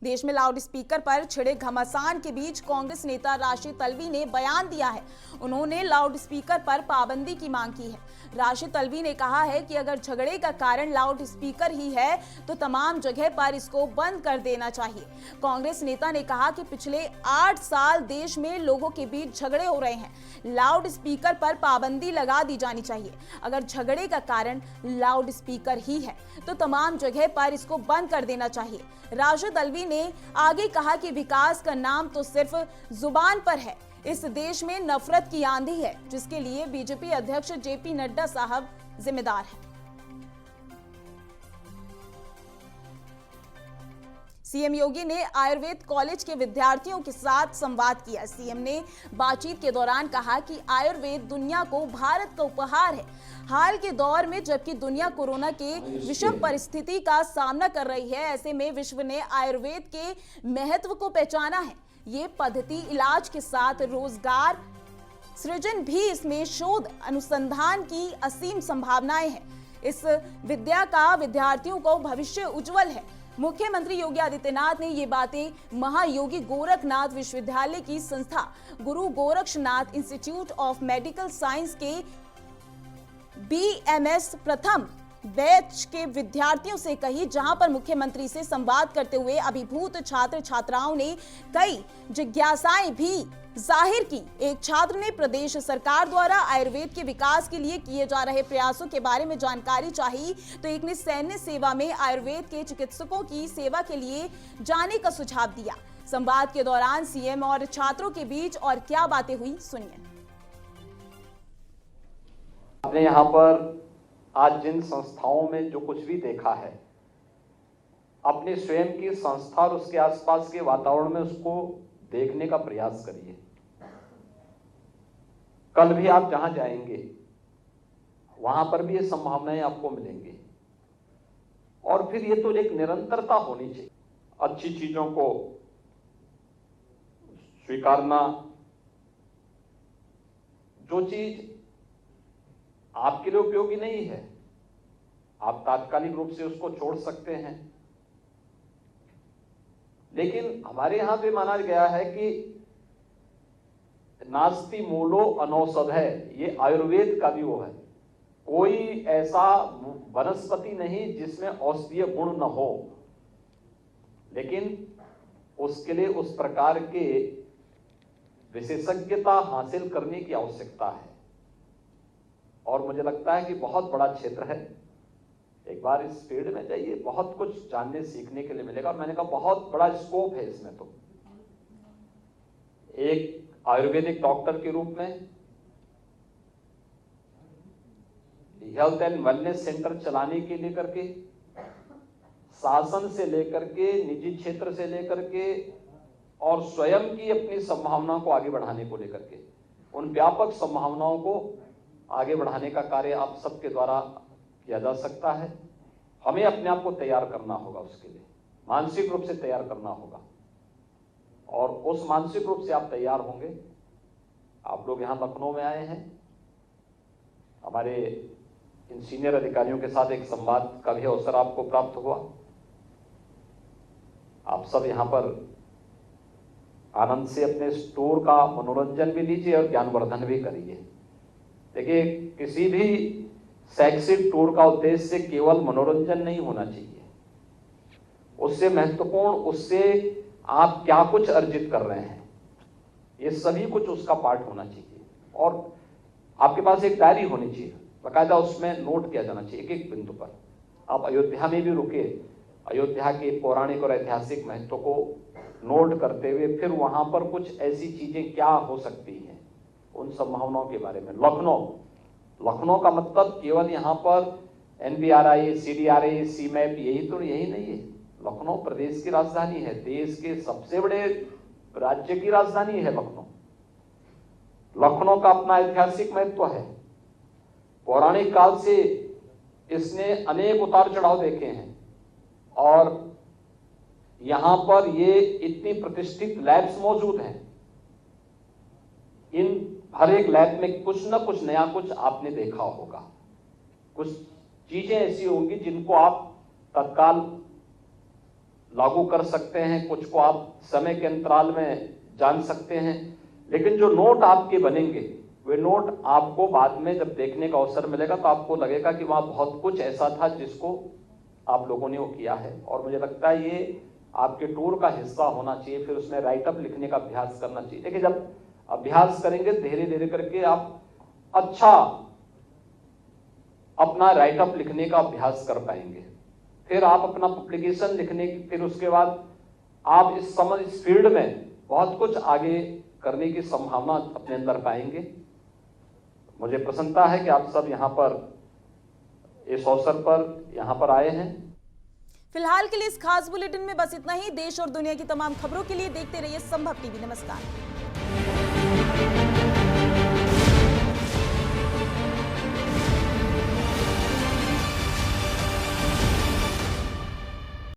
देश में loud speaker पर छिड़े घमासान के बीच कांग्रेस नेता राशिद तलवी ने बयान दिया है। उन्होंने लाउड स्पीकर पर पाबंदी की मांग की है। राशिद तलवी ने कहा है कि अगर झगड़े का कारण लाउड स्पीकर ही है तो तमाम जगह पर इसको बंद कर देना चाहिए। कांग्रेस नेता ने कहा कि पिछले 8 साल देश में लोगों के बीच झगड़े हो रहे हैं, लाउड स्पीकर पर पाबंदी लगा दी जानी चाहिए। अगर झगड़े का कारण लाउड स्पीकर ही है तो तमाम जगह पर इसको बंद कर देना चाहिए। राशिद तलवी ने आगे कहा कि विकास का नाम तो सिर्फ जुबान पर है, इस देश में नफरत की आंधी है जिसके लिए बीजेपी अध्यक्ष जेपी नड्डा साहब जिम्मेदार हैं। सीएम योगी ने आयुर्वेद कॉलेज के विद्यार्थियों के साथ संवाद किया। सीएम ने बातचीत के दौरान कहा कि आयुर्वेद दुनिया को भारत का उपहार है। हाल के दौर में जबकि दुनिया कोरोना के विषम परिस्थिति का सामना कर रही है, ऐसे में विश्व ने आयुर्वेद के महत्व को पहचाना है। ये पद्धति इलाज के साथ रोजगार सृजन भी, इसमें शोध अनुसंधान की असीम संभावनाएं हैं। इस विद्या का विद्यार्थियों को भविष्य उज्जवल है। मुख्यमंत्री योगी आदित्यनाथ ने ये बातें महायोगी गोरखनाथ विश्वविद्यालय की संस्था Guru Gorakshnath institute of medical science के बीएमएस प्रथम बैच के विद्यार्थियों से कही, जहां पर मुख्यमंत्री से संवाद करते हुए अभिभूत छात्र छात्राओं ने कई जिज्ञासाएं भी जाहिर की। एक छात्र ने प्रदेश सरकार द्वारा आयुर्वेद के विकास के लिए किए जा रहे प्रयासों के बारे में जानकारी चाही, तो एक ने सैन्य सेवा में आयुर्वेद के चिकित्सकों की सेवा के लिए जाने का सुझाव दिया। संवाद के दौरान सीएम और छात्रों के बीच और क्या बातें हुई, सुनिए। आपने यहाँ पर आज जिन संस्थाओं में जो कुछ भी देखा है, अपने स्वयं की संस्था और उसके आसपास के वातावरण में उसको देखने का प्रयास करिए। कल भी आप जहां जाएंगे वहां पर भी ये संभावनाएं आपको मिलेंगी और फिर ये तो एक निरंतरता होनी चाहिए। अच्छी चीजों को स्वीकारना, जो चीज आपके लिए उपयोगी नहीं है आप तात्कालिक रूप से उसको छोड़ सकते हैं, लेकिन हमारे यहां पे माना गया है कि नास्ति मूलो अनौषधय, ये आयुर्वेद का भी वो है। कोई ऐसा वनस्पति नहीं जिसमें औषधीय गुण न हो, लेकिन उसके लिए उस प्रकार के विशेषज्ञता हासिल करने की आवश्यकता है। और मुझे लगता है कि बहुत बड़ा क्षेत्र है। एक बार इस फील्ड में जाइए, बहुत कुछ जानने सीखने के लिए मिलेगा। और मैंने कहा बहुत बड़ा स्कोप है इसमें। तो एक आयुर्वेदिक डॉक्टर के रूप में हेल्थ एंड वेलनेस सेंटर चलाने के लेकर के, शासन से लेकर के, निजी क्षेत्र से लेकर के और स्वयं की अपनी संभावनाओं को आगे बढ़ाने को लेकर के, उन व्यापक संभावनाओं को आगे बढ़ाने का कार्य आप सबके द्वारा किया जा सकता है। हमें अपने आप को तैयार करना होगा, उसके लिए मानसिक रूप से तैयार करना होगा। और उस मानसिक रूप से आप तैयार होंगे। आप लोग यहाँ लखनऊ में आए हैं, हमारे इन सीनियर अधिकारियों के साथ एक संवाद का भी अवसर आपको प्राप्त हुआ। आप सब यहाँ पर आनंद से अपने टूर का मनोरंजन भी लीजिए और ज्ञानवर्धन भी करिए। देखिए, किसी भी शैक्षिक टूर का उद्देश्य केवल मनोरंजन नहीं होना चाहिए, उससे महत्वपूर्ण, उससे आप क्या कुछ अर्जित कर रहे हैं, ये सभी कुछ उसका पार्ट होना चाहिए। और आपके पास एक डायरी होनी चाहिए, बाकायदा उसमें नोट किया जाना चाहिए एक एक बिंदु पर। आप अयोध्या में भी रुके, अयोध्या के पौराणिक और ऐतिहासिक महत्व को नोट करते हुए फिर वहां पर कुछ ऐसी चीजें क्या हो सकती हैं, उन संभावनाओं के बारे में। लखनऊ का मतलब केवल यहाँ पर NBRI, CDRA, CMAP यही नहीं है। लखनऊ प्रदेश की राजधानी है, देश के सबसे बड़े राज्य की राजधानी है लखनऊ। लखनऊ का अपना ऐतिहासिक महत्व है। पौराणिक काल से इसने अनेक उतार चढ़ाव देखे हैं और यहां पर ये इतनी प्रतिष्ठित लैब्स मौजूद हैं। इन हर एक लैब में कुछ न कुछ नया कुछ आपने देखा होगा, कुछ चीजें ऐसी होंगी जिनको आप तत्काल लागू कर सकते हैं, कुछ को आप समय के अंतराल में जान सकते हैं, लेकिन जो नोट आपके बनेंगे वे नोट आपको बाद में जब देखने का अवसर मिलेगा तो आपको लगेगा कि वहां बहुत कुछ ऐसा था जिसको आप लोगों ने वो किया है। और मुझे लगता है ये आपके टूर का हिस्सा होना चाहिए। फिर उसमें राइटअप लिखने का अभ्यास करना चाहिए। देखिए, जब अभ्यास करेंगे धीरे धीरे करके आप अच्छा अपना राइटअप लिखने का अभ्यास कर पाएंगे। फिर आप अपना पब्लिकेशन लिखने की, फिर उसके बाद आप इस फील्ड में बहुत कुछ आगे करने की संभावना अपने अंदर पाएंगे। मुझे प्रसन्नता है कि आप सब यहाँ पर इस अवसर पर यहाँ पर आए हैं। फिलहाल के लिए इस खास बुलेटिन में बस इतना ही। देश और दुनिया की तमाम खबरों के लिए देखते रहिए संभव टीवी। नमस्कार।